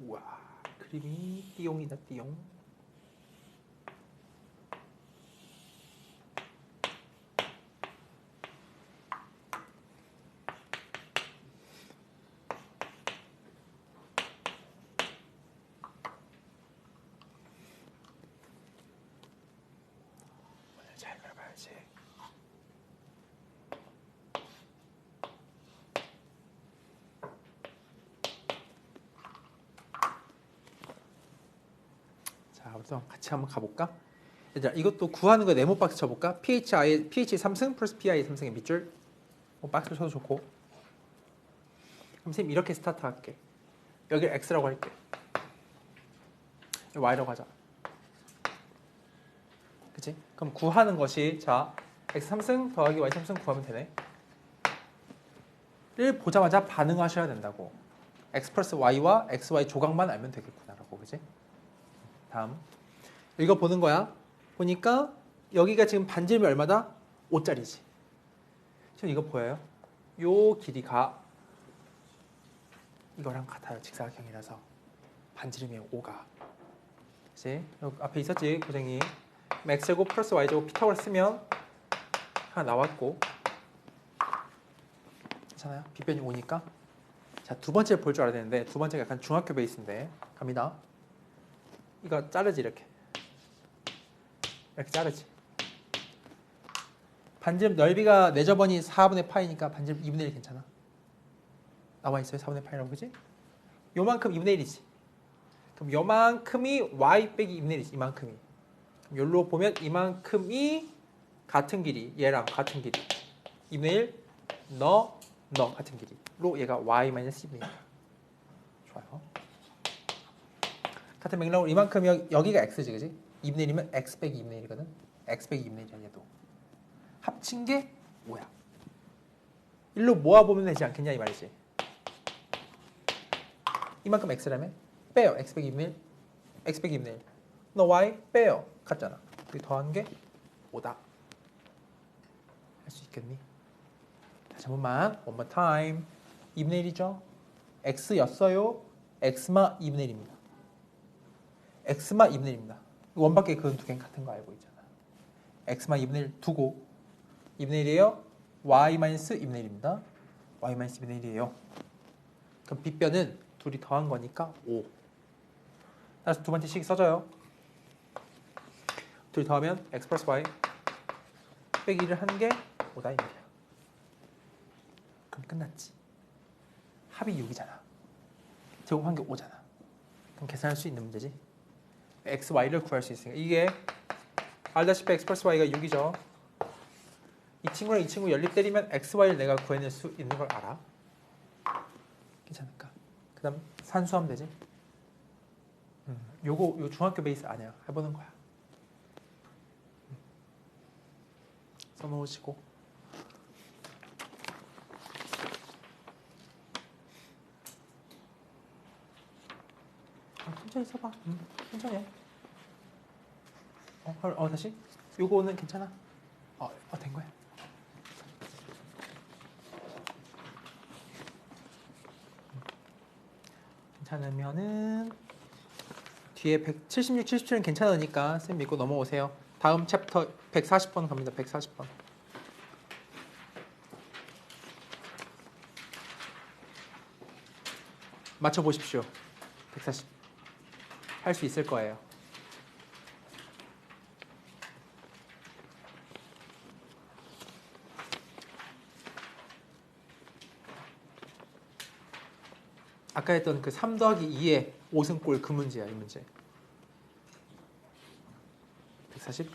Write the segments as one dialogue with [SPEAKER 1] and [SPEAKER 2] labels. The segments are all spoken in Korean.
[SPEAKER 1] 우와, 그림이 띠용이다, 띠용. 오늘 잘 그려봐야지. 자, 우선 같이 한번 가볼까? 얘들아, 이것도 구하는 거 네모 박스 쳐볼까? phi 3승 플러스 pi 3승의 밑줄. 박스 쳐도 좋고. 그럼 선생님 이렇게 스타트 할게. 여기 x라고 할게. 여기 y라고 하자. 그치? 그럼 구하는 것이 자 x 3승 더하기 y 3승 구하면 되네. 를 보자마자 반응하셔야 된다고. x 플러스 y와 xy 조각만 알면 되겠구나라고. 그치? 다음 이거 보는 거야. 보니까 여기가 지금 반지름이 얼마다? 5짜리지. 지금 이거 보여요? 요 길이가 이거랑 같아요. 직사각형이라서 반지름이 5가. 그치? 여기 앞에 있었지 고생이. x제곱 플러스 y제곱 피타고라스 쓰면 하나 나왔고, 괜찮아요? 빗변이 5니까. 자, 두 번째 볼 줄 알아야 되는데 두 번째가 약간 중학교 베이스인데 갑니다. 이거 자르지 이렇게 자르지. 반지름 넓이가 내저번이 4분의 파이니까 반지름 2분의 1 괜찮아. 나와 있어요 4분의 파이라고. 그지? 요만큼 2분의 1이지. 그럼 요만큼이 y 빼기 2분의 1이지. 이만큼이. 그럼 여기로 보면 이만큼이 같은 길이, 얘랑 같은 길이 2분의 1 너 같은 길이로 얘가 y-2분의 1. 좋아요. 같은 맥락으로 이만큼 여기가 x지, 그지? 2분의 1이면 x 빼기 2분의 1이거든. x 빼기 2분의 1이야 얘도. 합친 게 5야. 일로 모아보면 되지 않겠냐 이 말이지. 이만큼 x라며 빼요. x 빼기 2분의 1. x 빼기 2분의 1. 너 y 빼요. 같잖아. 여기 더한 게 5다. 할 수 있겠니? 다시 한 번만. One more time. 2분의 1이죠? x였어요. x마 2분의 1입니다. x마 2분의 1입니다. 원밖에 그 두 개는 같은 거 알고 있잖아. x마 2분의 1 두고 2분의 1이에요. y-2분의 1입니다. y-2분의 1이에요. 그럼 빗변은 둘이 더한 거니까 5. 따라서 두 번째 식 써줘요. 둘이 더하면 x 플러스 y 빼기 1을 하는 게 5다 이 말이야. 그럼 끝났지. 합이 6이잖아. 제곱한 게 5잖아. 그럼 계산할 수 있는 문제지. x, y를 구할 수 있으니까. 이게 알다시피 x 플러스 y가 6이죠. 이 친구랑 이 친구 연립 때리면 x, y를 내가 구해낼 수 있는 걸 알아. 괜찮을까? 그 다음 산수하면 되지. 요 중학교 베이스 아니야. 해보는 거야. 써놓으시고. 천천히 써봐. 천천히 해. 다시. 요거는 괜찮아. 된 거야. 괜찮으면은 뒤에 176, 77은 괜찮으니까 쌤 믿고 넘어오세요. 다음 챕터 140번 갑니다. 140번. 맞춰보십시오. 140. 할 수 있을 거예요. 아까 했던 그 3 더하기 2의 5승골 그 문제야, 이 문제. 140.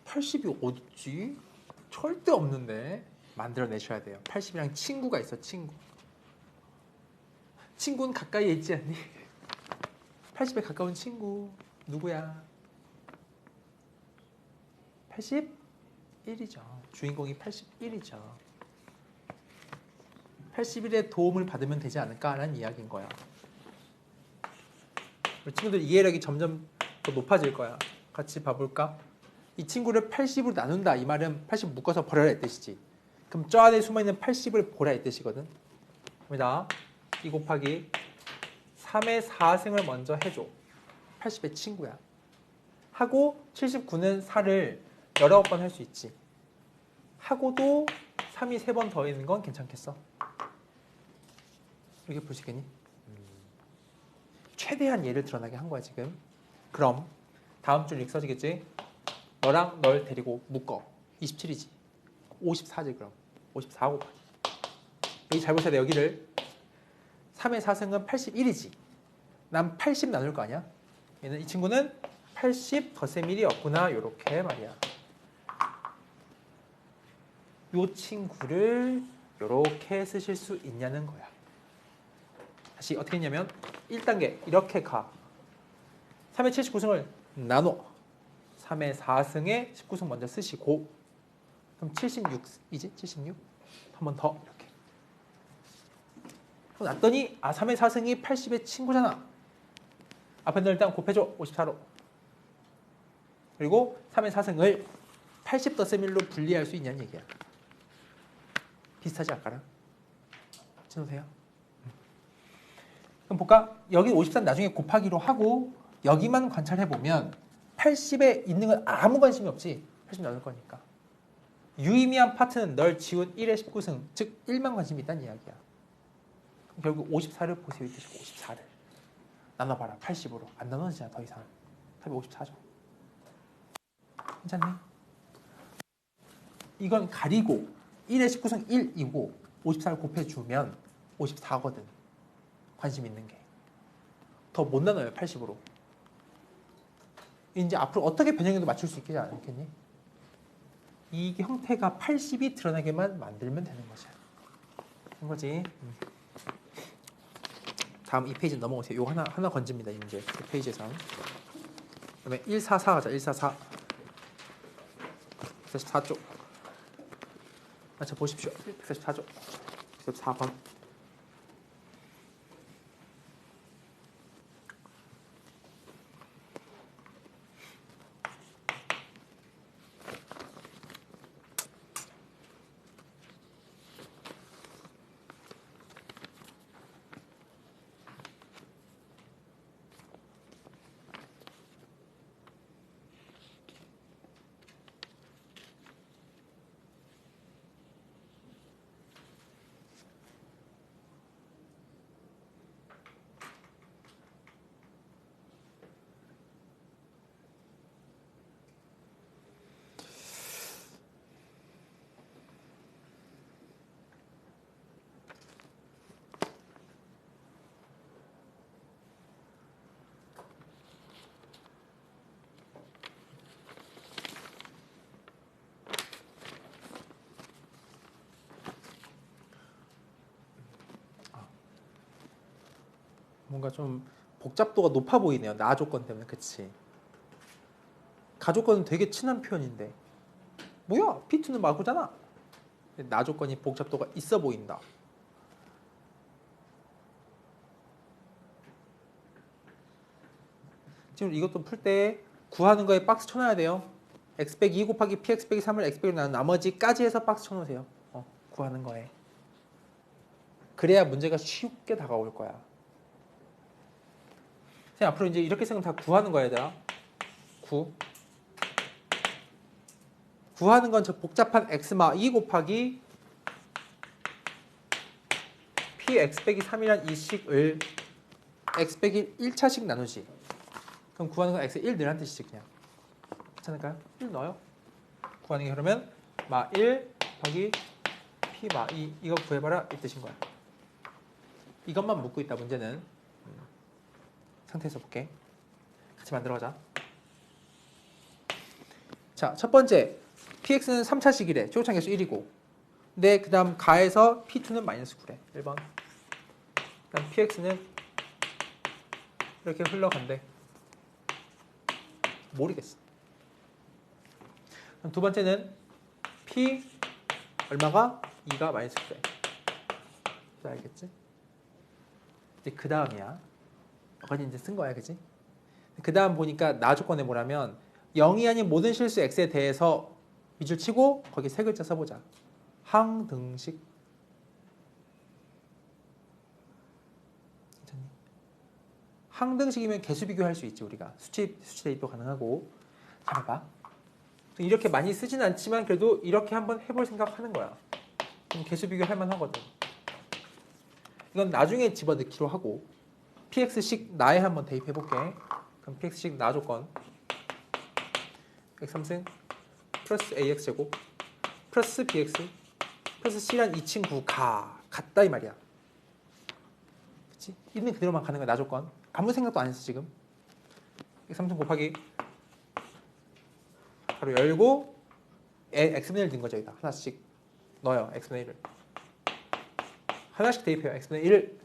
[SPEAKER 1] (80이) 어딨지? 절대 없는데 만들어내셔야 돼요. 80이랑 친구가 있어. 친구는 가까이에 있지 않니? 80에 가까운 친구 누구야? 81이죠. 주인공이 81이죠. 81의 도움을 받으면 되지 않을까라는 이야기인 거야. 우리 친구들 이해력이 점점 더 높아질 거야. 같이 봐볼까? 이 친구를 80으로 나눈다. 이 말은 80 묶어서 버려라 이 뜻이지. 그럼 저 안에 숨어있는 80을 보라 이 뜻이거든. 입니다. 2 곱하기 3의 4승을 먼저 해줘. 80의 친구야. 하고 79는 4를 19번 할 수 있지. 하고도 3이 3번 더 있는 건 괜찮겠어? 이렇게 볼 수 있겠니? 최대한 예를 드러나게 한 거야 지금. 그럼 다음 줄 이렇게 써지겠지? 너랑 널 데리고 묶어. 27이지. 54지 그럼. 54 곱하기. 여기 잘 보셔야 돼. 여기를 3의 4승은 81이지. 난 80 나눌 거 아니야? 얘는 이 친구는 80 덧셈 1이었구나. 요렇게 말이야. 요 친구를 요렇게 쓰실 수 있냐는 거야. 다시 어떻게 했냐면 1단계 이렇게 가. 3의 79승을 나눠. 3의 4승에 19승 먼저 쓰시고 그럼 76이지? 76? 한 번 더 이렇게. 그럼 났더니 3의 4승이 80의 친구잖아. 앞에 널 일단 곱해줘. 54로. 그리고 3의 4승을 80 덧셈 1로 분리할 수 있냐는 얘기야. 비슷하지 아까랑? 찍으세요. 그럼 볼까? 여기 54는 나중에 곱하기로 하고 여기만 관찰해보면 80에 있는 건 아무 관심이 없지. 80 나눌 거니까. 유의미한 파트는 널 지운 1의 19승, 즉 1만 관심이 있다는 이야기야. 결국 54를 보세요. 이 뜻이고 54를. 나눠봐라. 80으로. 안 나눠지잖아 더 이상. 답이 54죠. 괜찮니? 이건 가리고 1의 19승 1이고 54를 곱해주면 54거든. 관심 있는 게. 더 못 나눠요. 80으로. 이제 앞으로 어떻게 변형해도 맞출 수 있지 않겠니? 이 형태가 80이 드러나게만 만들면 되는 것이야. 그런 거지. 다음 이 페이지 넘어오세요. 요거 하나 건집니다. 이 문제. 이 페이지에서. 그다음에 144 가자. 144. 144쪽. 자 보십시오. 144쪽. 144번. 뭔가 좀 복잡도가 높아 보이네요. 나 조건 때문에. 그치? 가조건은 되게 친한 표현인데 뭐야? P2는 마구잖아. 나 조건이 복잡도가 있어 보인다. 지금 이것도 풀 때 구하는 거에 박스 쳐놔야 돼요. x 빼기 2 곱하기 px 빼기 3을 x 빼기 나눈 나머지까지 해서 박스 쳐놓으세요. 구하는 거에. 그래야 문제가 쉽게 다가올 거야. 앞으로 이제 이렇게 생각 다 구하는 거야, 얘들아. 구하는 건 저 복잡한 x마 2 곱하기 px 빼기 3이란 이 식을 x 빼기 1차씩 나누지. 그럼 구하는 건 x 1 넣으란 뜻이지 그냥. 괜찮을까요? 1 넣어요. 구하는 게 그러면 마 1 곱하기 p 마 2 이거 구해봐라 이 뜻인 거야. 이것만 묻고 있다 문제는. 상태에서 볼게. 같이 만들어가자. 자, 첫 번째 px는 3차식이래. 최고차 계수 1이고. 근데 그 다음 가에서 p2는 마이너스 9래. 1번. 그다음 px는 이렇게 흘러간대. 모르겠어. 그럼 두 번째는 p 얼마가? 2가 마이너스 9래. 알겠지? 이제 그 다음이야. 여기까지 이제 쓴 거야, 그지? 그 다음 보니까 나 조건에 뭐라면 0이 아닌 모든 실수 x에 대해서 밑줄 치고 거기 세 글자 써보자. 항등식. 괜찮니? 항등식이면 개수 비교할 수 있지 우리가. 수치 대입도 가능하고. 잘 봐. 이렇게 많이 쓰진 않지만 그래도 이렇게 한번 해볼 생각하는 거야. 그럼 개수 비교할 만하거든. 이건 나중에 집어넣기로 하고 px식 나에 한번 대입해볼게. 그럼 px식 나 조건 x3승 플러스 ax제곱 플러스 bx 플러스 c란 이 친구가 같다 이 말이야. 그치? 있는 그대로만 가는 거야 나 조건. 아무 생각도 안 했어 지금. x3승 곱하기 바로 열고 x분의 1 넣은 거죠 여기다. 하나씩 넣어요 x분의 1을. 하나씩 대입해요 x분의 1을.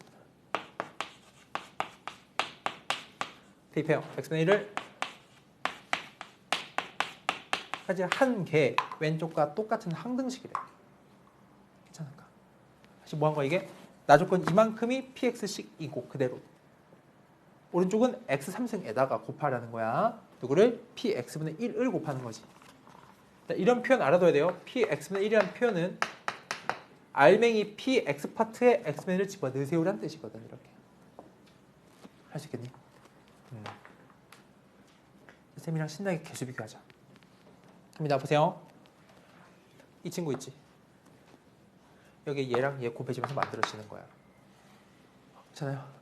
[SPEAKER 1] 대입해요 x분의 1을. 하지 한 개 왼쪽과 똑같은 항등식이래. 괜찮을까? 다시 뭐 한 거야 이게? 나 조건 이만큼이 px식이고 그대로. 오른쪽은 x3승에다가 곱하라는 거야. 누구를? px분의 1을 곱하는 거지. 이런 표현 알아둬야 돼요. px분의 1이라는 표현은 알맹이 px 파트에 x분의 1을 집어넣으세요라는 뜻이거든. 이렇게 할 수 있겠니? 쌤이랑 신나게 개수 비교하자. 갑니다. 보세요. 이 친구 있지? 여기 얘랑 얘 곱해지면서 만들어지는 거야. 괜찮아요?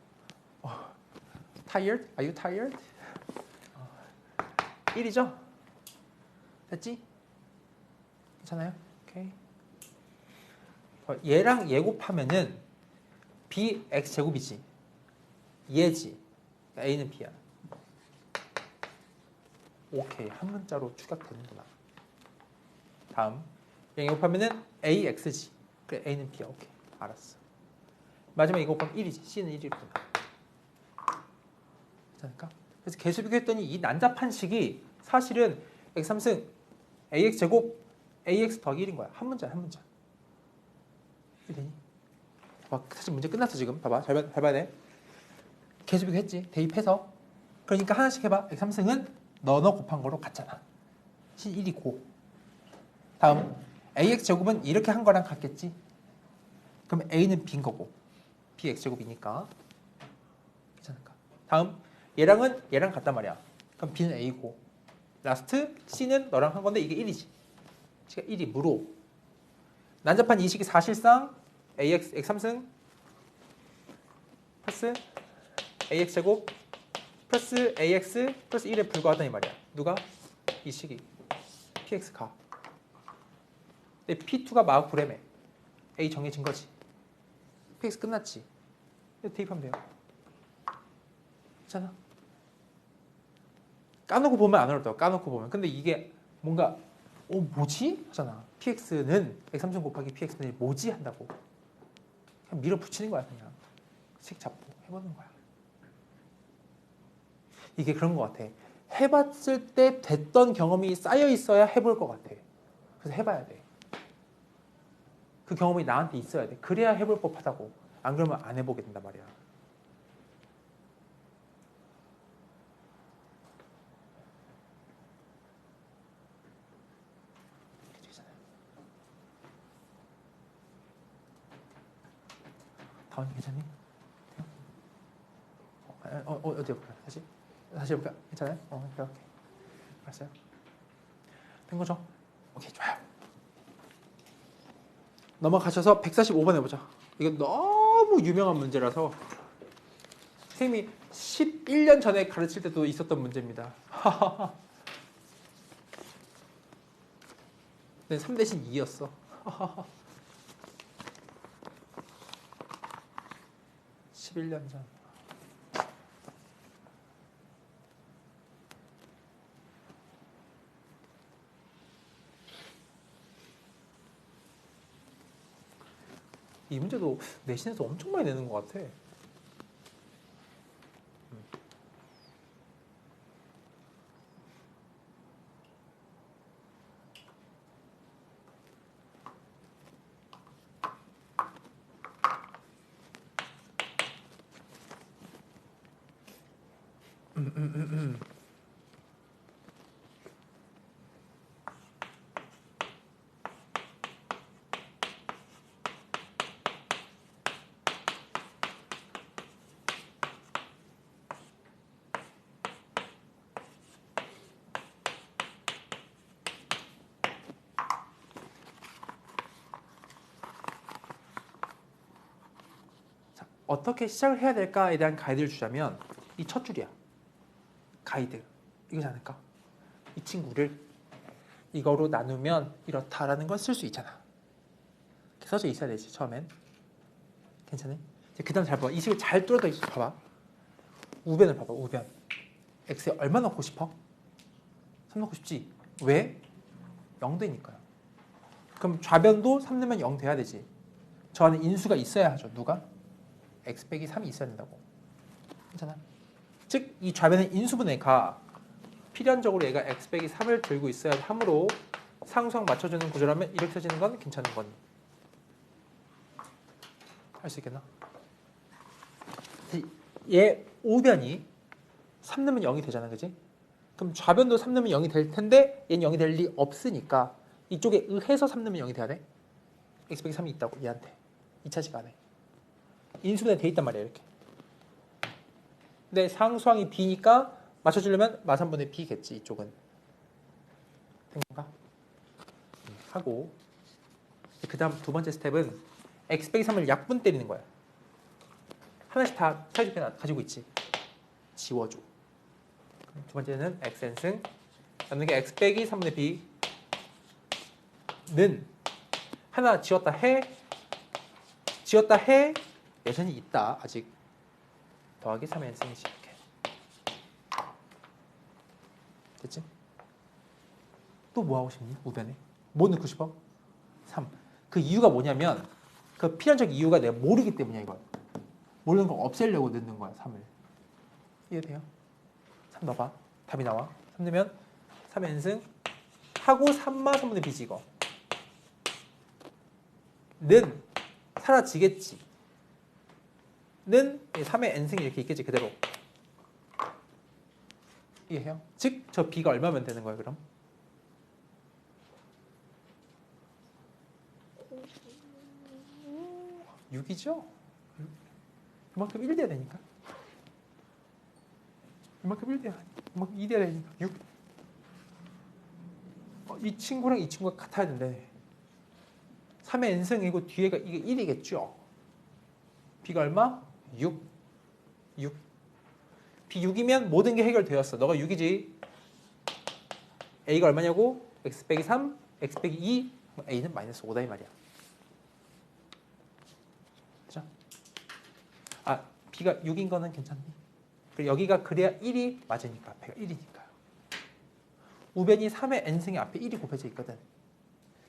[SPEAKER 1] Tired? Are you tired? 1이죠? 됐지? 괜찮아요? 오케이. 얘랑 얘 곱하면은 bx 제곱이지. 얘지. a는 b야. 오케이. 한 문자로 추격되는구나. 다음. 얘 곱하면은 ax지. 그래 a는 b야. 오케이. 알았어. 마지막 이거 곱하면 1이지. c는 1이구나. 괜찮을까? 그래서 개수 비교했더니 이 난잡한 식이 사실은 x3승 ax 제곱 ax 더하기 1인 거야. 한 문자야, 한 문자. 되니? 봐봐, 사실 문제 끝났어 지금. 봐봐, 잘 봐야 돼. 개수 비교했지, 대입해서. 그러니까 하나씩 해봐. x3승은 너 곱한 거로 같잖아. 시 1이고. 다음 ax 제곱은 이렇게 한 거랑 같겠지. 그럼 a는 b인 거고, bx 제곱이니까. 괜찮을까? 다음 얘랑은 얘랑 같단 말이야. 그럼 b는 a고, 라스트 c는 너랑 한 건데 이게 1이지. c가 1이므로 난잡한 이 식이 사실상 ax x3승 플러스 ax 제곱 플러스 ax 플러스 1에 불과하다는 말이야. 누가? 이 식이 px가. 근데 p2가 마구 구래매. a 정해진 거지. px 끝났지. 대입하면 돼요. 괜찮아? 까놓고 보면 안 어렵다고. 까놓고 보면. 근데 이게 뭔가 뭐지? 하잖아. px는 x3승 곱하기 px는 뭐지? 한다고. 그냥 밀어붙이는 거야. 그냥 식 잡고 해보는 거야. 이게 그런 것 같아. 해봤을 때 됐던 경험이 쌓여 있어야 해볼 것 같아. 그래서 해봐야 돼. 그 경험이 나한테 있어야 돼. 그래야 해볼 법하다고. 안 그러면 안 해보게 된단 말이야. 다운이 괜찮니? 어디 볼까? 다시 해볼까? 괜찮아요? 오케이. 알았어요? 된 거죠? 오케이, 좋아요. 넘어가셔서 145번 해보자. 이거 너무 유명한 문제라서 선생님이 11년 전에 가르칠 때도 있었던 문제입니다. 네, 3-2였어. 11년 전. 이 문제도 내신에서 엄청 많이 내는 것 같아. 어떻게 시작을 해야 될까에 대한 가이드를 주자면 이 첫 줄이야. 가이드. 이거지 않을까? 이 친구를 이거로 나누면 이렇다라는 걸 쓸 수 있잖아. 이렇게 써져 있어야 되지 처음엔. 괜찮니? 그 다음 잘 봐봐. 이 식을 잘 뚫어져 있어. 봐봐. 우변을 봐봐. 우변. x에 얼마 넣고 싶어? 3 넣고 싶지. 왜? 0되니까요. 그럼 좌변도 3 넣으면 0 돼야 되지. 저 안에 인수가 있어야 하죠. 누가? x 빼기 3이 있어야 된다고. 괜찮아? 즉 이 좌변의 인수분의 가 필연적으로 얘가 x 빼기 3을 들고 있어야 하므로 상수항 맞춰주는 구조라면 이렇게 써지는 건 괜찮은 거니. 할 수 있겠나? 얘 우변이 3 넣으면 0이 되잖아. 그지? 그럼 좌변도 3 넣으면 0이 될 텐데 얘는 0이 될 리 없으니까 이쪽에 의해서 3 넣으면 0이 돼야 돼. x 빼기 3이 있다고 얘한테 2차 시간에 인수분해 돼 있단 말이야. 이렇게. 근데 상수항이 b니까 맞춰주려면 마삼분의 b겠지. 이쪽은 된 건가? 하고 그 다음 두 번째 스텝은 x 빼기 3을 약분 때리는 거야. 하나씩 다 사이즈표 가지고 있지. 지워줘. 두 번째는 xn승 남는 게 x 빼기 3분의 b는 하나 지웠다 해 여전히 있다. 아직 더하기 3n승이지. 이렇게. 됐지? 또 뭐 하고 싶니? 우변에 뭐 넣고 싶어? 3. 그 이유가 뭐냐면 그 필연적 이유가 내가 모르기 때문이야. 이걸 모르는 걸 없애려고 넣는 거야. 3을. 이해돼요? 3 넣어봐. 답이 나와. 3 넣으면 3n승 하고 3마 3분의 b지 이거. 는 사라지겠지. 는 3의 n승이 이렇게 있겠지. 그대로. 이해해요? 즉 저 b가 얼마면 되는 거예요? 그럼? (6) 이죠? 그만큼 1 돼야 되니까. 이만큼 1 돼야 이만큼 2 돼야 되니까 6. 이 친구랑 이 친구가 같아야 된대. 3의 n승이고 뒤에가 이게 1이겠죠. b가 얼마? 6. 6. b 6이면 모든 게 해결되었어. 너가 6이지. a가 얼마냐고? x 빼기 3, x 빼기 2, a는 마이너스 5다 이 말이야. 그죠? 아, b가 6인 거는 괜찮니? 그리고 여기가 그래야 1이 맞으니까 앞에가 1이니까요. 우변이 3의 n승이 앞에 1이 곱해져 있거든.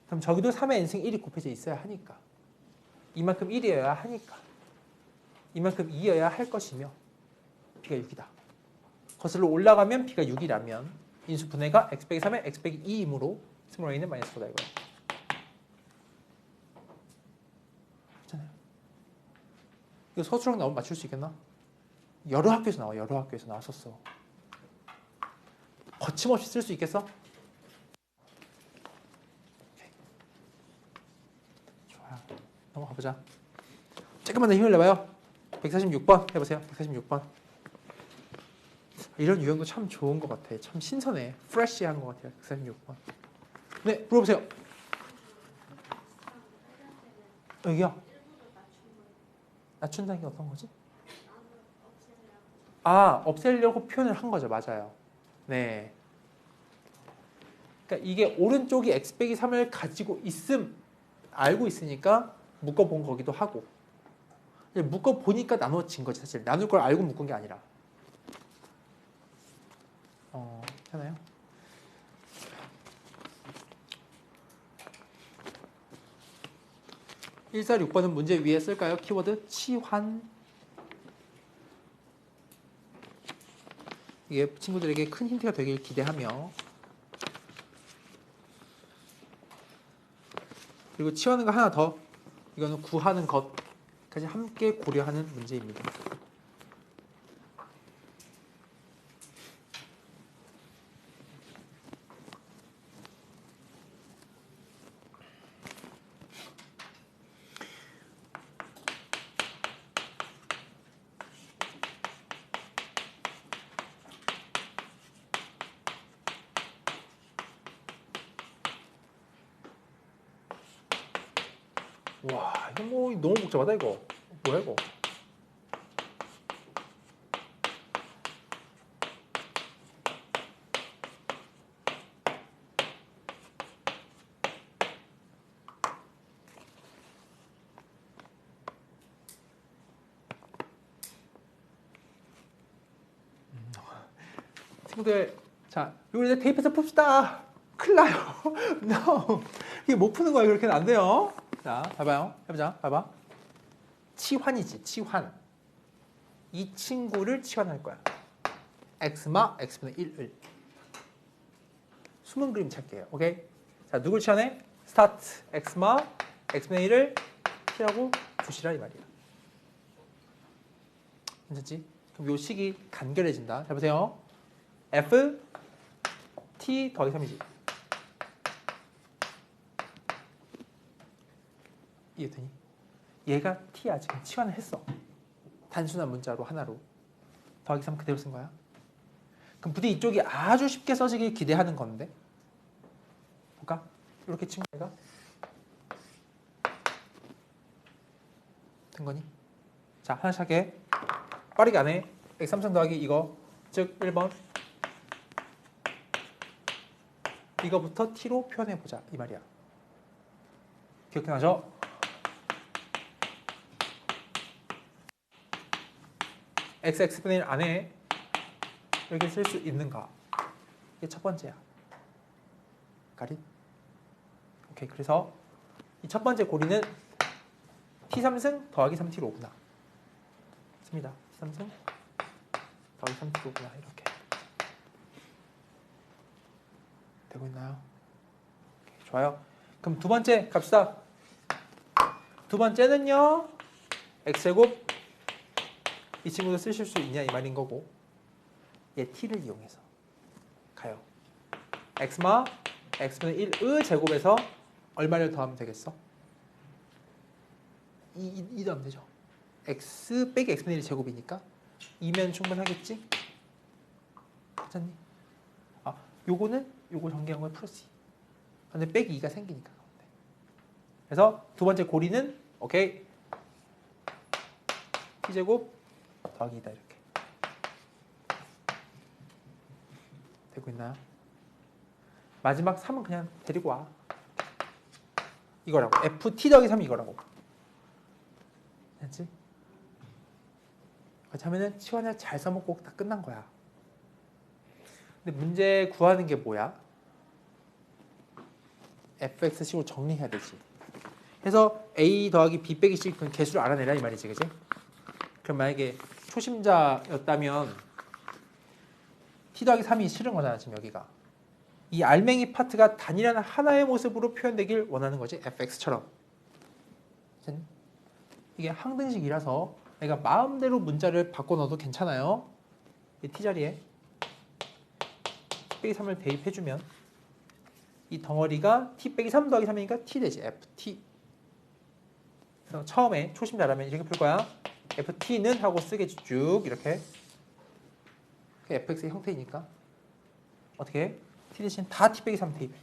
[SPEAKER 1] 그럼 저기도 3의 n승이 1이 곱해져 있어야 하니까. 이만큼 1이어야 하니까. 이만큼 2여야 할 것이며 b가 6이다. 거슬러 올라가면 b가 6이라면 인수 분해가 x 빼기 3에 x 빼기 2이므로 스몰 a는 마이너스 4다 이거야. 그렇잖아요. 이거 서술형 나오면 맞출 수 있겠나? 여러 학교에서 나와. 여러 학교에서 나왔었어. 거침없이 쓸 수 있겠어? 좋아요. 넘어가 보자. 조금만 더 힘을 내봐요. 146번 해보세요. 146번. 이런 유형도 참 좋은 것 같아. 참 신선해. 프레시한 것 같아요. 146번. 네, 물어보세요. 여기요. 낮춘다는 게 어떤 거지? 아, 없애려고 표현을 한 거죠. 맞아요. 네. 그러니까 이게 오른쪽이 x 빼기 3을 가지고 알고 있으니까 묶어본 거기도 하고 묶어보니까 나눠진 거지. 사실 나눌 걸 알고 묶은 게 아니라. 괜찮아요? 146번은 문제 위에 쓸까요? 키워드 치환. 이게 친구들에게 큰 힌트가 되길 기대하며, 그리고 치환은 거 하나 더, 이거는 구하는 것까지 함께 고려하는 문제입니다. 와, 이거 뭐 너무 복잡하다 이거. 뭐야 이거? 친구들, 자, 이거 이제 테이프에서 풉시다. 큰일 나요. No. 이게 못 푸는 거야. 그렇게는 안 돼요. 자, 봐봐요. 해보자. 봐봐. 치환이지, 치환. 이 친구를 치환할 거야. x마 x분의 1을. 숨은 그림 찾게요. 오케이? 자, 누굴 치환해? 스타트. x마 x분의 1을 t라고 두시라 이 말이야. 괜찮지? 그럼 요 식이 간결해진다. 자, 보세요. f t 더하기 3이지. 이해되니? 얘가 t야. 지금 치환을 했어. 단순한 문자로 하나로. 더하기 3 그대로 쓴 거야. 그럼 부디 이쪽이 아주 쉽게 써지길 기대하는 건데. 볼까? 이렇게 친구가 된 거니? 자, 하나씩 할게. 빠르게 안 해. x3승 더하기 이거. 즉 1번. 이거부터 t로 표현해보자. 이 말이야. 기억나죠? x분의 1 안에 이렇게 쓸 수 있는가? 이게 첫 번째야. 가리? 오케이. 그래서 이 첫 번째 고리는 t3승 더하기 3t로구나. 씁니다. t3승 더하기 3t로구나. 이렇게. 되고 있나요? 오케이, 좋아요. 그럼 두 번째 갑시다. 두 번째는요. x제곱 이 친구도 쓰실 수 있냐 이 말인 거고, 얘 t를 이용해서 가요. x마 x분의 1의 제곱에서 얼마를 더하면 되겠어? 2 더하면 되죠. x 빼기 x분의 1 제곱이니까 2면 충분하겠지? 괜찮니? 아, 요거는 요거 전개한 거에 플러스 2. 근데 빼기 2가 생기니까. 그래서 두 번째 고리는 오케이. t제곱 더하기 2다 이렇게. 되고 있나요? 마지막 3은 그냥 데리고 와. 이거라고. ft 더하기 3이 이거라고. 됐지? 그렇게 하면은 치환을 잘 써먹고 다 끝난 거야. 근데 문제 구하는 게 뭐야? fx식으로 정리해야 되지. 그래서 a 더하기 b 빼기 c 그 개수를 알아내라 이 말이지, 그지? 그럼 만약에 초심자였다면 t 더하기 3이 싫은 거잖아, 지금 여기가. 이 알맹이 파트가 단일한 하나의 모습으로 표현되길 원하는 거지, fx처럼. 이게 항등식이라서 내가 마음대로 문자를 바꿔 넣어도 괜찮아요. 이 t자리에 t 빼기 3을 대입해주면 이 덩어리가 t 빼기 3 더하기 3이니까 t 되지, ft. 그래서 처음에 초심자라면 이렇게 풀 거야. ft는 하고 쓰겠지, 쭉 이렇게. 그게 fx의 형태이니까 어떻게 해? t 대신 다 t 빼기 3 대입해.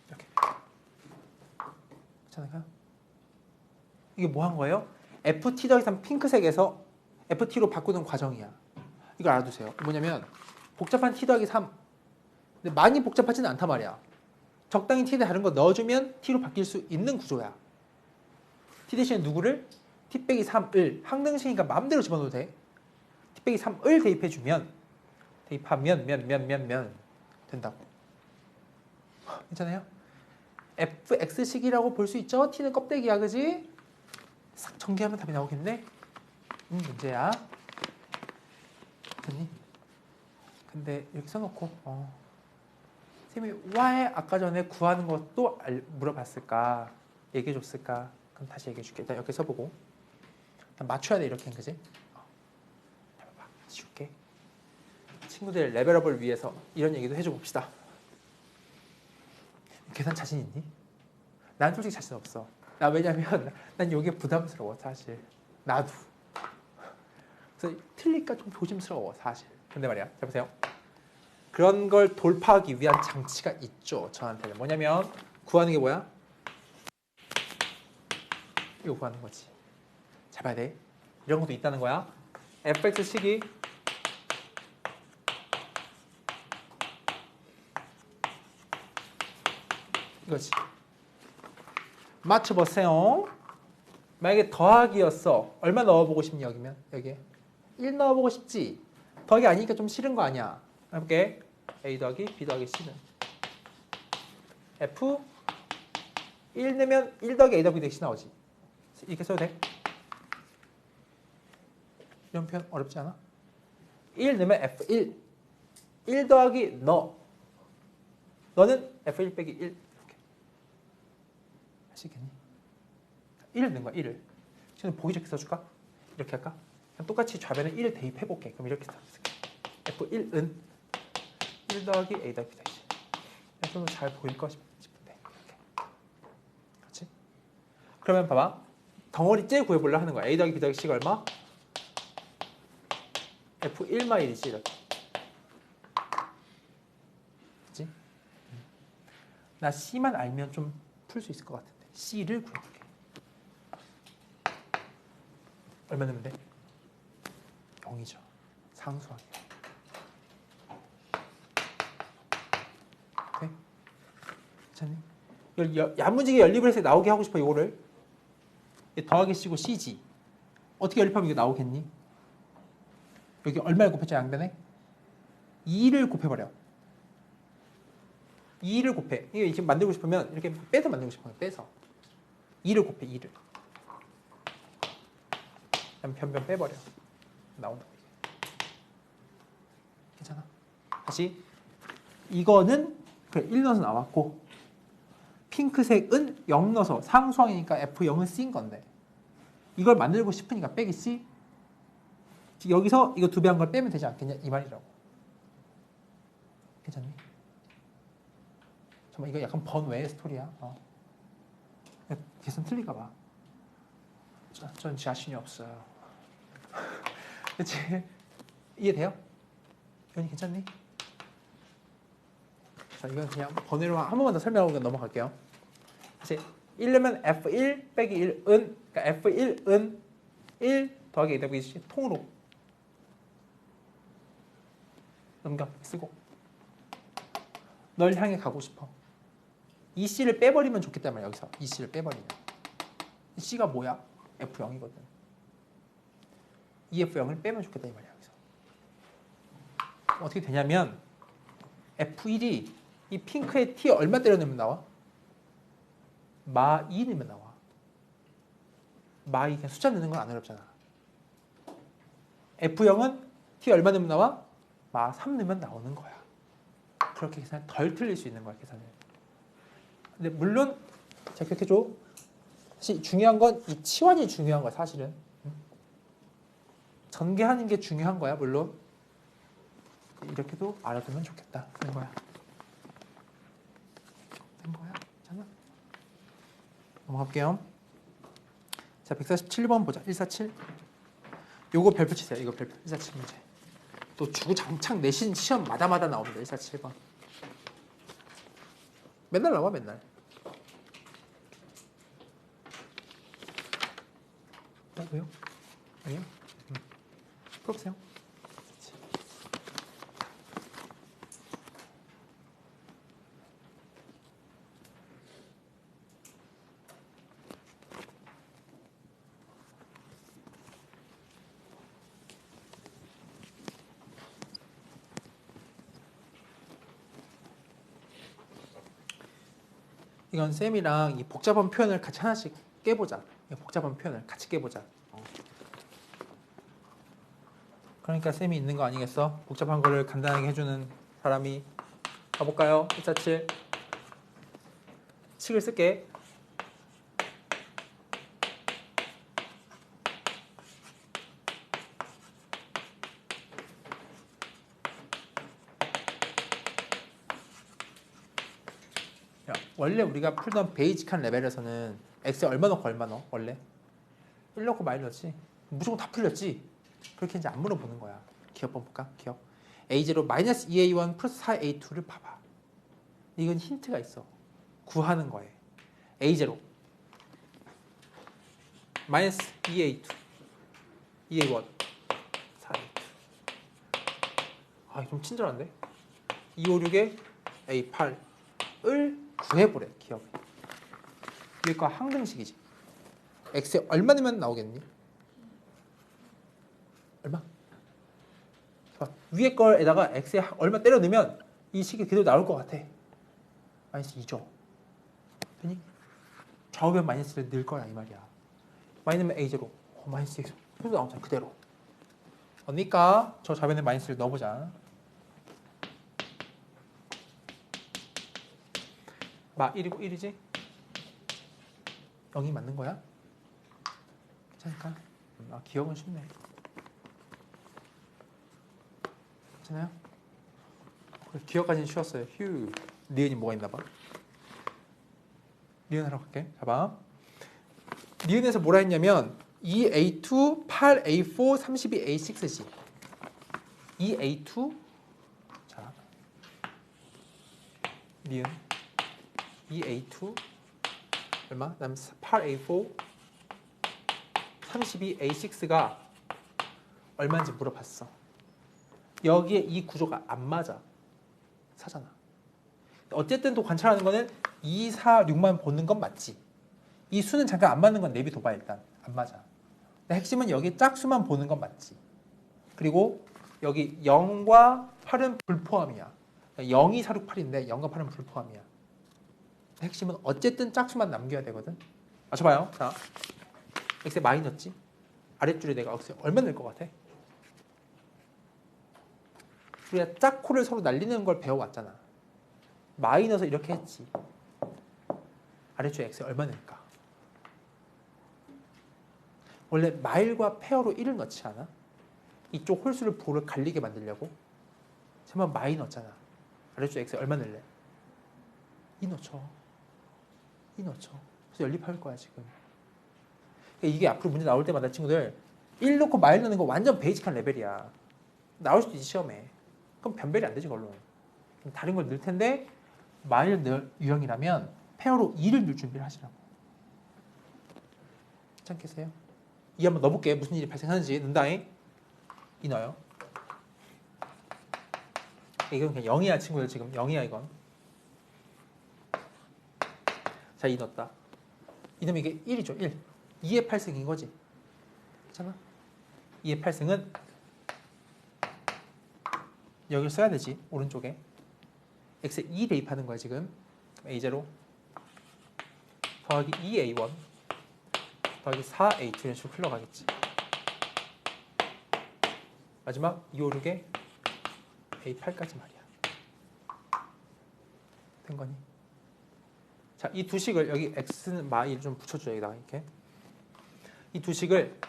[SPEAKER 1] 이렇게. 괜찮을까요? 이게 뭐 한 거예요? ft 더하기 3 핑크색에서 ft로 바꾸는 과정이야. 이걸 알아두세요. 뭐냐면 복잡한 t 더하기 3. 근데 많이 복잡하지는 않단 말이야. 적당히 t에 다른 거 넣어주면 t로 바뀔 수 있는 구조야. t 대신에 누구를? t 빼기 3을 항등식이니까 마음대로 집어넣어도 돼. t 빼기 3을 대입해주면 대입하면 면 된다고. 괜찮아요? fx식이라고 볼 수 있죠? t는 껍데기야, 그지? 싹 전개하면 답이 나오겠네. 문제야. 됐니? 근데 이렇게 써놓고 선생님이 why 아까 전에 구하는 것도 물어봤을까? 얘기해줬을까? 그럼 다시 얘기해줄게. 일단 이렇게 써보고 맞춰야 돼, 이렇게, 그지? 봐봐, 쉬울게. 친구들 레벨업을 위해서 이런 얘기도 해줘 봅시다. 계산 자신 있니? 난 솔직히 자신 없어. 왜냐면 난 이게 부담스러워, 사실. 나도. 그래서 틀릴까 좀 조심스러워, 사실. 근데 말이야, 자 보세요. 그런 걸 돌파하기 위한 장치가 있죠, 저한테는. 뭐냐면 구하는 게 뭐야? 이거 구하는 거지. 잘 봐야 돼. 이런 것도 있다는 거야. fx식이 이거지. 맞춰보세요. 만약에 더하기였어. 얼마 넣어보고 싶니, 여기면? 여기에 1 넣어보고 싶지? 더하기 아니니까 좀 싫은 거 아니야. 해볼게. a 더하기 b 더하기 c는 f 1 넣으면 1 더하기 a 더하기 b 더하기 c 나오지. 이렇게 써도 돼? 이런 표현 어렵지 않아? 1 넣으면 f1 1 더하기 너는 f1 빼기 1 이렇게 할 수 있겠니? 1을 넣은 거야. 1을 지금 보기 좋게 써줄까? 이렇게 할까? 그냥 똑같이 좌변에 1을 대입해볼게. 그럼 이렇게 써줄게. f1은 1 더하기 a 더하기 b 더하기 c 이렇게 잘 보일 거 싶은데 이렇게. 그렇지? 그러면 봐봐. 덩어리째 구해보려 하는 거야. a 더하기 b 더하기 c가 얼마? f1마일이지 이렇게. 그치? 나 c만 알면 좀 풀 수 있을 것 같은데 c를 구해볼게. 얼마 넣으면 돼? 0이죠. 상수항이야. 오케이? 괜찮니? 이걸 야무지게 연립을 해서 나오게 하고 싶어. 이거를 더하기 c고 c지. 어떻게 연립하면 이게 나오겠니? 여기 얼마를 곱했죠, 양변에? 2를 곱해버려. 2를 곱해. 이게 지금 만들고 싶으면 이렇게 빼서 만들고 싶어요. 빼서 2를 곱해. 2를. 그다음 변변 빼버려. 나온다. 괜찮아? 다시 이거는 그래 1 넣어서 나왔고 핑크색은 0 넣어서 상수항이니까 F0은 C인 건데 이걸 만들고 싶으니까 빼기 C. 여기서 이거 2배 한 걸 빼면 되지 않겠냐 이 말이라고. 괜찮니? 정말 이거 약간 번외의 스토리야. 계산 틀릴까 봐. 전 자신이 없어요. 그치? 이해돼요? 이건 괜찮니? 자, 이건 그냥 번외로 한 번만 더 설명하고 넘어갈게요. 다시 1르면 F1 빼기 1은 그러니까 F1은 1 더하기 A 더하기 C 통으로 넘겨 쓰고 널 향해 가고 싶어. 이 C를 빼버리면 좋겠단 말이야. 여기서 이 C를 빼버리면 이 C가 뭐야? F0이거든. 이 F0을 빼면 좋겠다 이 말이야. 여기서 어떻게 되냐면 F1이 이 핑크의 T 얼마 때려내면 나와? 마 2 넣으면 나와. 마 2 그냥 숫자 넣는 건 안 어렵잖아. F0은 T 얼마 넣으면 나와? 마 3 넣으면 나오는 거야. 그렇게 계산을 덜 틀릴 수 있는 거야, 계산을. 근데 물론 자 기억해줘. 사실 중요한 건 이 치환이 중요한 거야, 사실은. 전개하는 게 중요한 거야, 물론. 이렇게도 알아두면 좋겠다. 된 거야. 된 거야. 괜찮아? 넘어갈게요. 자, 147번 보자. 147. 요거 별표 치세요. 이거 별표. 147 문제. 또 주구장창 내신 시험마다 나옵니다. 147번. 맨날 나와, 맨날. 왜요? 아니요? 풀어보세요. 이건 쌤이랑 이 복잡한 표현을 같이 하나씩 깨보자. 이 복잡한 표현을 같이 깨보자. 그러니까 쌤이 있는 거 아니겠어? 복잡한 거를 간단하게 해주는 사람이. 가볼까요? 147 칙을 쓸게. 야, 원래 우리가 풀던 베이직한 레벨에서는 x에 얼마 넣고 얼마 넣어? 원래 1 넣고 많이 넣었지. 무조건 다 풀렸지. 그렇게 이제 안 물어보는 거야. 기억번 볼까? 기억. A0 마이너스 2A1 플러스 4A2를 봐봐. 이건 힌트가 있어. 구하는 거에. A0 마이너스 2A2 2A1 4A2. 아, 좀 친절한데? 256에 A8을 구해보래. 기억에. 위에 거 항등식이지. x에 얼마 넣으면 나오겠니? 얼마? 위에 거에다가 x에 얼마 때려 넣으면 이 식이 그대로 나올 것 같아. 마이너스 2죠. 되니? 좌우변 마이너스를 넣을 거야 이 말이야. 마이너스면 a0. 마이너스 2. 또 나오잖아 그대로. 그러니까 저 좌변에 마이너스를 넣어보자. 마 1이고 1이지? 0이 맞는 거야? 괜찮을까? 아, 기억은 쉽네. 괜찮아요? 기억까지는 쉬웠어요. 휴. 니은이 뭐가 있나 봐. 니은 하러 갈게. 봐봐. 니은에서 뭐라 했냐면 2A2, 8A4, 32A6지. 2A2 자 니은 2A2 얼마? 그다음 8A4 32A6가 얼마인지 물어봤어. 여기에 이 구조가 안 맞아. 4잖아. 어쨌든 또 관찰하는 거는 2, 4, 6만 보는 건 맞지. 이 수는 잠깐 안 맞는 건 내비둬봐. 일단 안 맞아. 근데 핵심은 여기 짝수만 보는 건 맞지. 그리고 여기 0과 8은 불포함이야. 0이 4, 6, 8인데 0과 8은 불포함이야. 핵심은 어쨌든 짝수만 남겨야 되거든. 맞춰봐요. 자, x에 많이 넣었지. 아랫줄에 내가 x에 얼마 넣을 것 같아? 우리가 짝코를 서로 날리는 걸 배워왔잖아. 마이너스 이렇게 했지. 아래쪽에 x에 얼마 넣을까? 원래 마일과 페어로 1을 넣지 않아? 이쪽 홀수를 부호를 갈리게 만들려고. 잠깐 마이 넣었잖아. 아래쪽에 x에 얼마 넣을래? 2 넣죠. 2 넣죠. 그래서 연립할 거야 지금. 그러니까 이게 앞으로 문제 나올 때마다 친구들 1 넣고 마일 넣는 거 완전 베이직한 레벨이야. 나올 수도 있지 시험에. 그럼 변별이 안 되지 걸로. 다른 걸 넣을 텐데 마일 넣을 유형이라면 페어로 2를 넣을 준비를 하시라고. 괜찮겠어요? 2 한번 넣어볼게. 무슨 일이 발생하는지. 넣는다잉. 2 넣어요. 이건 그냥 0이야 친구들. 지금 0이야 이건. 자, 2 넣었다. 이러면 이게 1이죠. 1. 2의 8승인 거지. 괜찮아? 2의 8승은 여기를 써야 되지. 오른쪽에. x에 2 대입하는 거야 지금. a0 더하기 2a1 더하기 4a2 이런 식으로 흘러가겠지. 마지막 2, 5, 6에 a8까지 말이야. 된 거니? 자, 이 두 식을 여기 x는 마이를 좀 붙여줘 여기다가 이렇게. 이 두 식을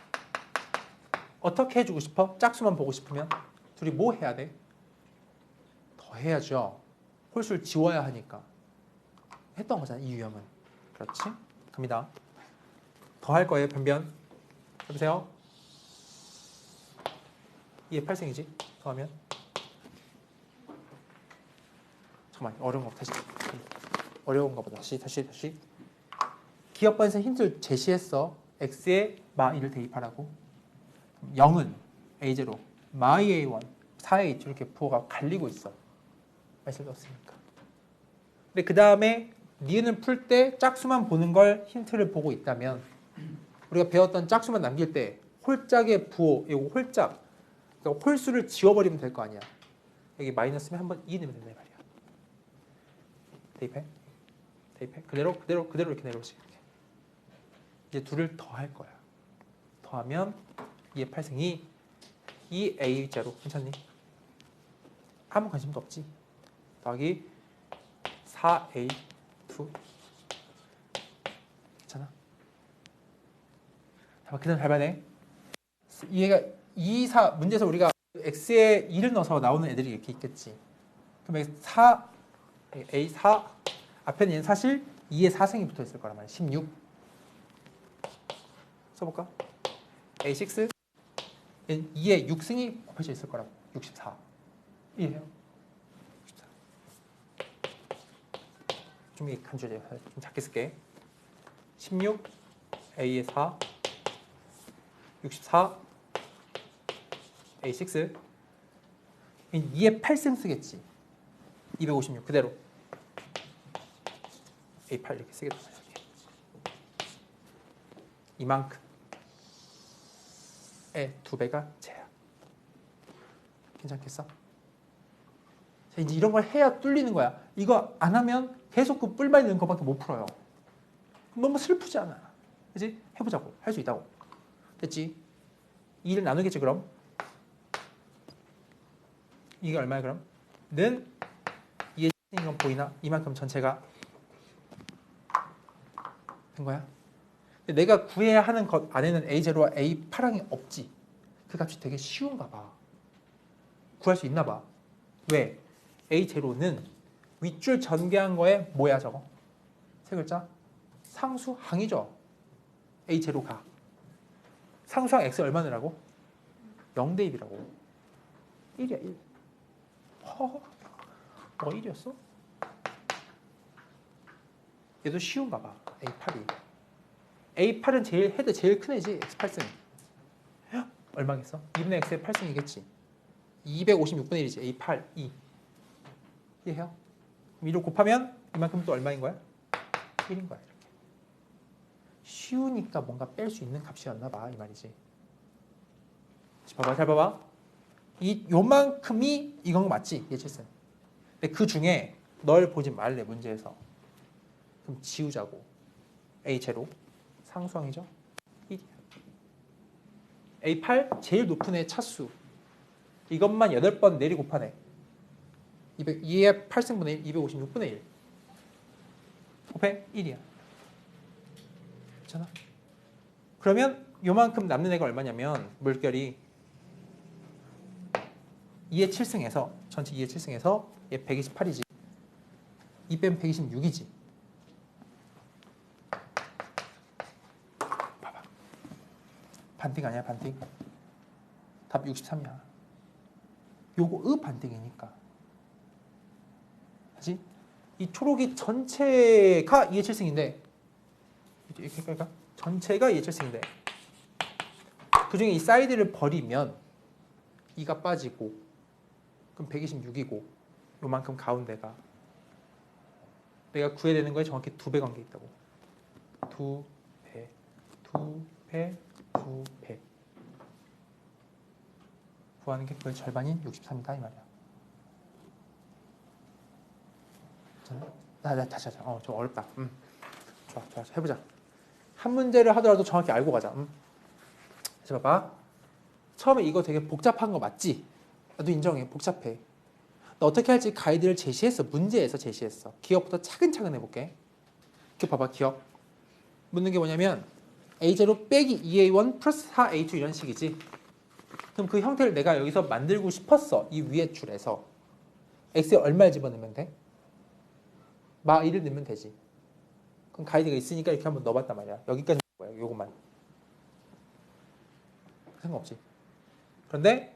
[SPEAKER 1] 어떻게 해주고 싶어? 짝수만 보고 싶으면 둘이 뭐 해야 돼? 더해야죠. 홀수를 지워야 하니까. 했던 거잖아 이 유형은. 그렇지? 갑니다. 더할 거예요. 변변. 해보세요. 2의 8승이지. 더하면 잠깐만 어려운 거 다시. 어려운가 보다. 다시. 기억반에서 힌트를 제시했어. x에 마1을 대입하라고. 0은 a0, 마이 a1, 4a2 이렇게 부호가 갈리고 있어. 말씀을 넣었으니까. 근데 그 다음에 니은을 풀 때 짝수만 보는 걸 힌트를 보고 있다면 우리가 배웠던 짝수만 남길 때 홀짝의 부호, 이거 홀짝, 그러니까 홀수를 지워버리면 될 거 아니야. 여기 마이너스면 한번 2 넣으면 된다 이 말이야. 대입해. 대입해. 그대로 이렇게 내려오지. 이렇게. 이제 둘을 더할 거야. 더하면 2의 8승이 2a0 괜찮니? 아무 관심도 없지. 더하기 4a2 괜찮아? 그 다음 잘 봐야 돼. 얘가 2, 4 문제에서 우리가 x에 2를 넣어서 나오는 애들이 이렇게 있겠지. 그럼 a4 앞에는 얘는 사실 2의 4승이 붙어 있을 거란 말이야. 16 써볼까? a6 얘는 2의 6승이 곱해져 있을 거라고. 64 이해해요? 64 좀 간주해요. 좀 작게 쓸게. 16 a의 4 64 a6 2의 8승 쓰겠지. 256 그대로 a8 이렇게 쓰게 되잖아요. 이만큼의 2배가 쟤야. 괜찮겠어? 자, 이제 이런 걸 해야 뚫리는 거야. 이거 안 하면 계속 그 뿔만 있는 것밖에 못 풀어요. 너무 슬프지 않아. 그치? 해보자고. 할 수 있다고. 됐지? 2를 나누겠지 그럼? 이게 얼마야 그럼? 는 2의 건 보이나? 이만큼 전체가 된 거야? 근데 내가 구해야 하는 것 안에는 A0와 A8항이 없지. 그 값이 되게 쉬운가 봐. 구할 수 있나 봐. 왜? A0는 윗줄 전개한 거에 뭐야 저거? 세 글자? 상수항이죠. A0가. 상수항 X 얼마느라고? 0대입이라고. 1이야 1. 뭐가 1이었어? 얘도 쉬운가 봐. A8이. A8은 헤드 제일 큰 애지. X8승. 얼마겠어? 2분의 X의 8승이겠지. 256분의 1이지. A8, 2. 이해해요? 그럼 2를 곱하면 이만큼 또 얼마인 거야? 1인 거야. 이렇게. 쉬우니까 뭔가 뺄 수 있는 값이었나 봐. 이 말이지. 봐봐, 잘 봐봐. 요만큼이 이건 거 맞지? 예체승. 근데 그 중에 널 보지 말래 문제에서. 그럼 지우자고. A0 상수항이죠? 1이야. A8 제일 높은 애 차수. 이것만 8번 내리 곱하네. 2의 8승분의 1, 256분의 1. 곱해 1이야. 괜찮아? 그러면 요만큼 남는 애가 얼마냐면 물결이 2의 7승에서 전체 2의 7승에서 얘 128이지. 2 빼면 126이지. 봐봐. 반띵 아니야 반띵. 답 63이야. 요거 반띵이니까. 그치? 이 초록이 전체가 2의 7승인데 이렇게 할까? 전체가 2의 7승인데 그 중에 이 사이드를 버리면 2가 빠지고 그럼 126이고 요만큼 가운데가 내가 구해야 되는 거에 정확히 2배 관계 있다고. 2배, 2배, 2배 구하는 게 그걸 절반인 63이다 이 말이야. 다시 하자. 좀 어렵다. 좋아. 해보자. 한 문제를 하더라도 정확히 알고 가자. 그래서 봐봐. 처음에 이거 되게 복잡한 거 맞지? 나도 인정해. 복잡해. 나 어떻게 할지 가이드를 제시했어. 문제에서 제시했어. 기억부터 차근차근 해볼게. 이렇게 봐봐. 기억. 묻는 게 뭐냐면 A0 빼기 2A1 플러스 4A2 이런 식이지. 그럼 그 형태를 내가 여기서 만들고 싶었어. 이 위에 줄에서. X에 얼마를 집어넣으면 돼? 마 1을 넣으면 되지. 그럼 가이드가 있으니까 이렇게 한번 넣어봤단 말이야. 여기까지 넣은 거야. 요것만. 상관없지. 그런데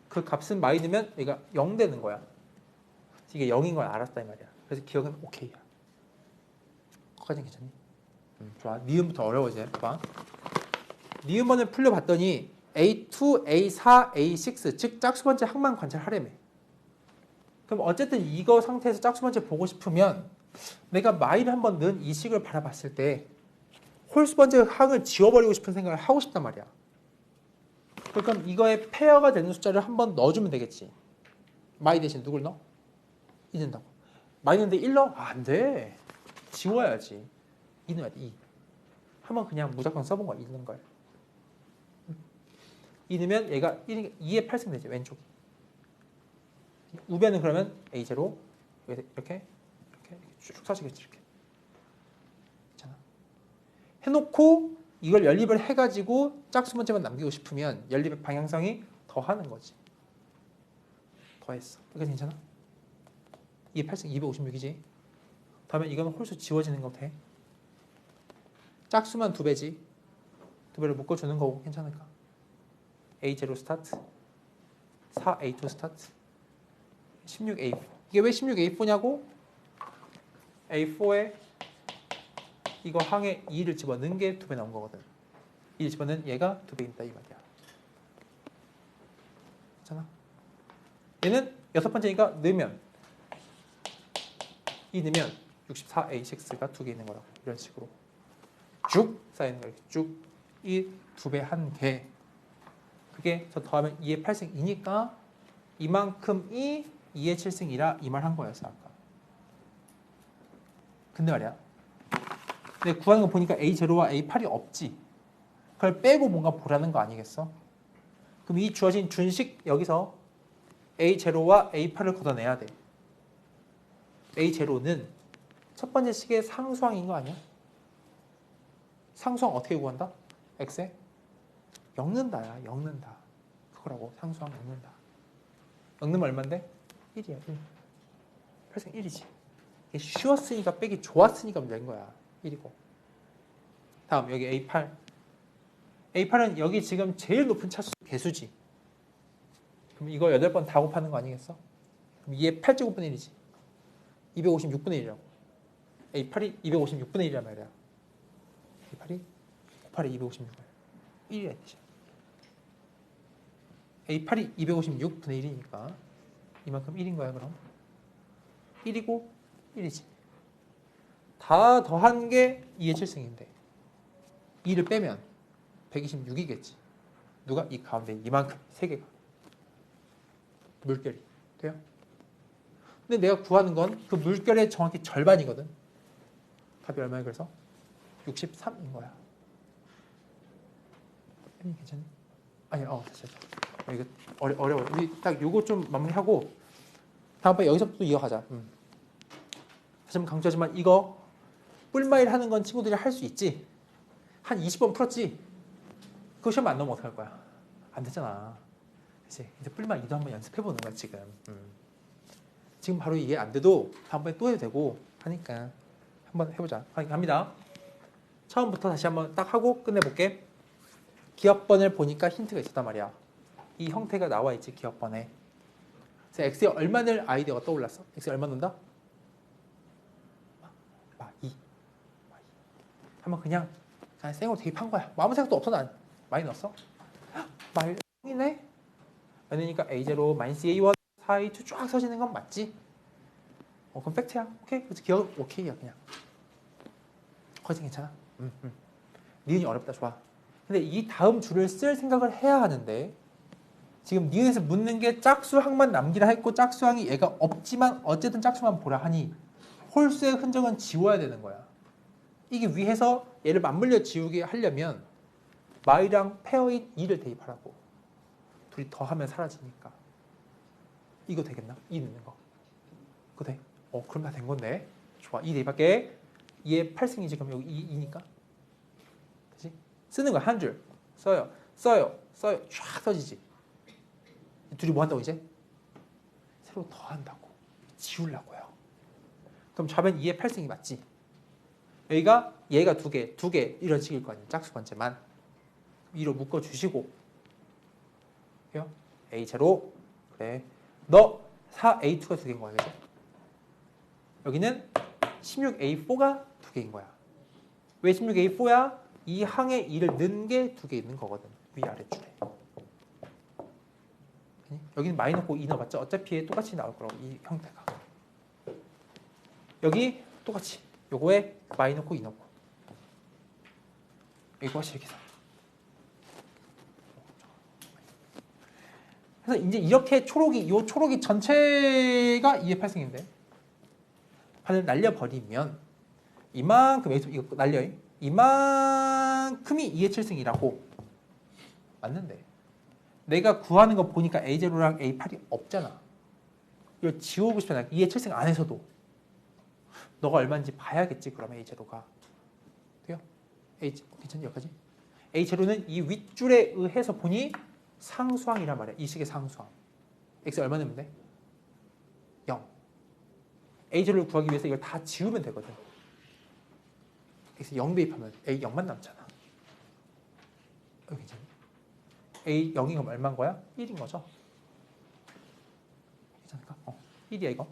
[SPEAKER 1] 그 값은 많이 넣으면 얘가 0 되는 거야. 이게 0인 걸 알았다 이 말이야. 그래서 기억은 오케이야. 거기까지는 괜찮니? 좋아. 니은부터 어려워지네. 봐. 니은번을 풀려봤더니 A2, A4, A6 즉 짝수번째 항만 관찰하래매. 그럼 어쨌든 이거 상태에서 짝수번째 보고 싶으면 내가 마이를 한번 넣은 이 식을 바라봤을 때 홀수번째 항을 지워버리고 싶은 생각을 하고 싶단 말이야. 그럼 이거에 페어가 되는 숫자를 한번 넣어주면 되겠지. 마이 대신 누굴 넣어? 2 넣는다고. 마이 넣는데 1 넣어? 안 돼. 지워야지. 2 넣어야 돼. 2. 한번 그냥 무조건 써본 거야. 2 넣는 걸. 2 넣으면 얘가 2의 8승 되지. 왼쪽. 우변은 그러면 A0 이렇게 쭉 써지겠지. 이렇게. 괜찮아. 해놓고 이걸 연립을 해가지고 짝수 문제만 남기고 싶으면 연립의 방향성이 더하는 거지. 더했어. 이게 괜찮아? 2의 8승 256이지. 다음에 이거는 홀수 지워지는 거 돼. 짝수만 2배지. 2배를 묶어주는 거고 괜찮을까? A0 스타트 4A2 스타트 16A4. 이게 왜 16A4냐고? A4에 이거 항에 2를 집어넣은 게 2배 나온 거거든. 2를 집어넣은 얘가 2배 있다 이 말이야. 괜찮아? 얘는 여섯 번째니까 넣으면 2 넣으면 64A6가 2개 있는 거라고. 이런 식으로 쭉 쌓이는 거야. 쭉 이 2배 한 개. 그게 저 더하면 2의 8승 2니까 이만큼이 2의 7승이라 이 말 한 거였어 아까. 근데 말이야. 근데 구하는 거 보니까 A0와 A8이 없지. 그걸 빼고 뭔가 보라는 거 아니겠어? 그럼 이 주어진 준식 여기서 A0와 A8을 걷어내야 돼. A0는 첫 번째 식의 상수항인 거 아니야? 상수항 어떻게 구한다? X에? 엮는다야. 엮는다. 그거라고. 상수항 엮는다. 엮는 얼마인데? 1이야. 1. 8승 1이지. 이게 쉬웠으니까 빼기 좋았으니까 낸 거야. 1이고. 다음 여기 A8. A8은 여기 지금 제일 높은 차수 개수지. 그럼 이거 8번 다 곱하는 거 아니겠어? 그럼 2의 8제곱분의 1이지. 256분의 1이라고. A8이 256분의 1이란 말이야. A8이 9팔이 256분의 1이란 뜻이야. A8이 256분의 1이니까 이만큼 1인 거야 그럼. 1이고 1이지. 다 더한 게 2의 7승인데 2를 빼면 126이겠지. 누가? 이 가운데 이만큼 3개가. 물결이. 돼요? 근데 내가 구하는 건 그 물결의 정확히 절반이거든. 답이 얼마야 그래서? 63인 거야. 괜찮니? 아니, 됐어. 이거 어려워. 우리 딱 요거 좀 마무리하고 다음번에 여기서부터 이어가자. 다시 한번 강조하지만 이거 뿔마일 하는 건 친구들이 할 수 있지. 한 20번 풀었지. 그거 시험 안 나오면 어떡할 거야? 안 되잖아. 그치? 이제 뿔마 2도 한번 연습해 보는 거야 지금. 지금 바로 이해 안 돼도 다음번에 또 해도 되고 하니까 한번 해보자. 갑니다. 처음부터 다시 한번 딱 하고 끝내볼게. 기억번을 보니까 힌트가 있었단 말이야. 이 형태가 나와 있지 기억번에. 그래서 x에 얼마 넣을 아이디어가 떠올랐어? x에 얼마 넣는다? 2. 한번 그냥 생으로 대입한 거야. 뭐 아무 생각도 없어 난. 많이 넣었어? 말이네? 그러니까 A0, A1, 4A2 쫙 써지는 건 맞지? 그럼 팩트야. 오케이? 그래서 기억 오케이야 그냥. 거기서 괜찮아? 니은이 어렵다. 좋아. 근데 이 다음 줄을 쓸 생각을 해야 하는데 지금 니은에서 묻는 게 짝수항만 남기라 했고 짝수항이 얘가 없지만 어쨌든 짝수만 보라 하니 홀수의 흔적은 지워야 되는 거야. 이게 위해서 얘를 맞물려 지우게 하려면 마이랑 페어인 2를 대입하라고. 둘이 더하면 사라지니까. 이거 되겠나? 2 넣는 거. 그거 돼? 그럼 다 된 건데. 좋아. 2 대입할게. 2의 8승이지. 그럼 여기 2니까. 그치? 쓰는 거야. 한 줄. 써요. 쫙 써지지. 둘이 뭐 한다고 이제? 새로 더한다고. 지우려고요. 그럼 좌변 2의 8승이 맞지? 여기가 얘가 2개 이런 식일 거 아니야. 짝수 번째만. 2로 묶어주시고. 그래요? A0. 그래. 너 4A2가 2개인 거야. 그죠? 여기는 16A4가 2개인 거야. 왜 16A4야? 이 항에 2를 넣은 게 2개 있는 거거든. 위아래줄에. 여기는 마이 넣고 2 넣어봤자 어차피 똑같이 나올 거라고. 이 형태가. 여기 똑같이. 요거에 마이 넣고 2 넣고. 여기 똑같이 이렇게 써. 그래서 이제 이렇게 요 초록이 전체가 2의 8승인데 반을 날려버리면 이만큼 여기서 이거 날려. 이만큼이 2의 7승이라고. 맞는데. 내가 구하는 거 보니까 A0랑 A8이 없잖아. 이거 지우고 싶으면 2의 7승 안에서도 너가 얼마인지 봐야겠지. 그러면 A0가. 돼요? 괜찮니? 여기까지? A0는 이 윗줄에 의해서 보니 상수항이란 말이야. 이 식의 상수항. X 얼마 넣으면 돼? 0. A0를 구하기 위해서 이걸 다 지우면 되거든. X 0 대입하면 A 0만 남잖아. 괜찮니? A 0이면 얼마인 거야? 1인 거죠. 괜찮을까? 1이야 이거.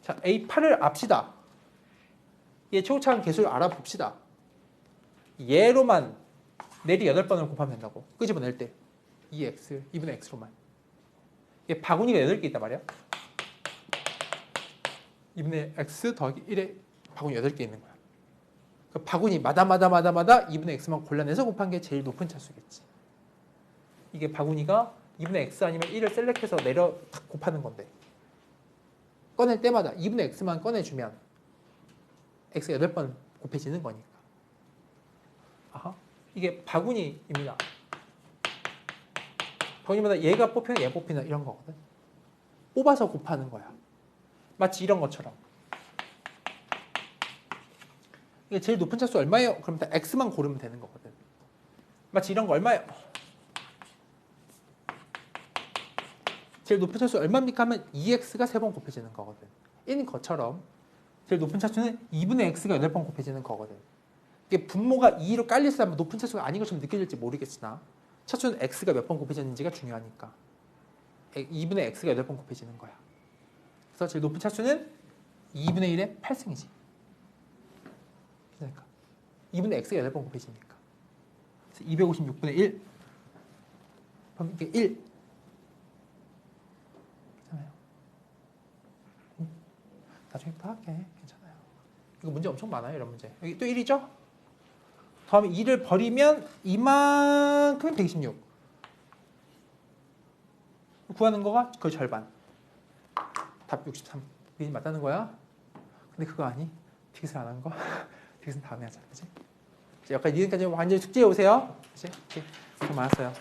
[SPEAKER 1] 자, A8을 압시다. 얘 최고차항 개수를 알아봅시다. 얘로만 내리 8번을 곱하면 된다고. 끄집어낼 때 2x, 2분의 x로만. 얘 바구니가 8개 있단 말이야. 2분의 x 더하기 1에 바구니 8개 있는 거야. 그 바구니마다 2분의 x만 골라내서 곱한 게 제일 높은 차수겠지. 이게 바구니가 2분의 x 아니면 1을 셀렉해서 내려 탁 곱하는 건데 꺼낼 때마다 2분의 x만 꺼내주면 x가 8번 곱해지는 거니까. 아하. 이게 바구니입니다. 바구니마다 얘가 뽑히나 얘 뽑히나 이런 거거든. 뽑아서 곱하는 거야. 마치 이런 것처럼. 이게 제일 높은 차수 얼마예요? 그럼 다 x만 고르면 되는 거거든. 마치 이런 거 얼마예요? 제일 높은 차수 얼마입니까? 하면 2x가 3번 곱해지는 거거든. 인 것처럼 제일 높은 차수는 2분의 x가 8번 곱해지는 거거든. 이게 분모가 2로 깔려서 높은 차수가 아닌 것처럼 느껴질지 모르겠으나 차수는 x가 몇 번 곱해졌는지가 중요하니까 2분의 x가 8번 곱해지는 거야. 그래서 제일 높은 차수는 2분의 1의 8승이지. 그러니까 2분의 x가 8번 곱해지니까. 그래서 256분의 1 그럼 이게 1 괜찮아요. 나중에 또 할게. 괜찮아요. 이거 문제 엄청 많아요. 이런 문제. 여기 또 1이죠? 다음에 2를 버리면 이만큼은 126 구하는 거가 그 절반. 답 63. 미리 맞다는 거야. 근데 그거 아니? 딕스 안 한 거? 딕스는 다음에 하자. 그치? 여기까지 니은까지 완전히 숙제해 오세요. 그치? 수고 많았어요.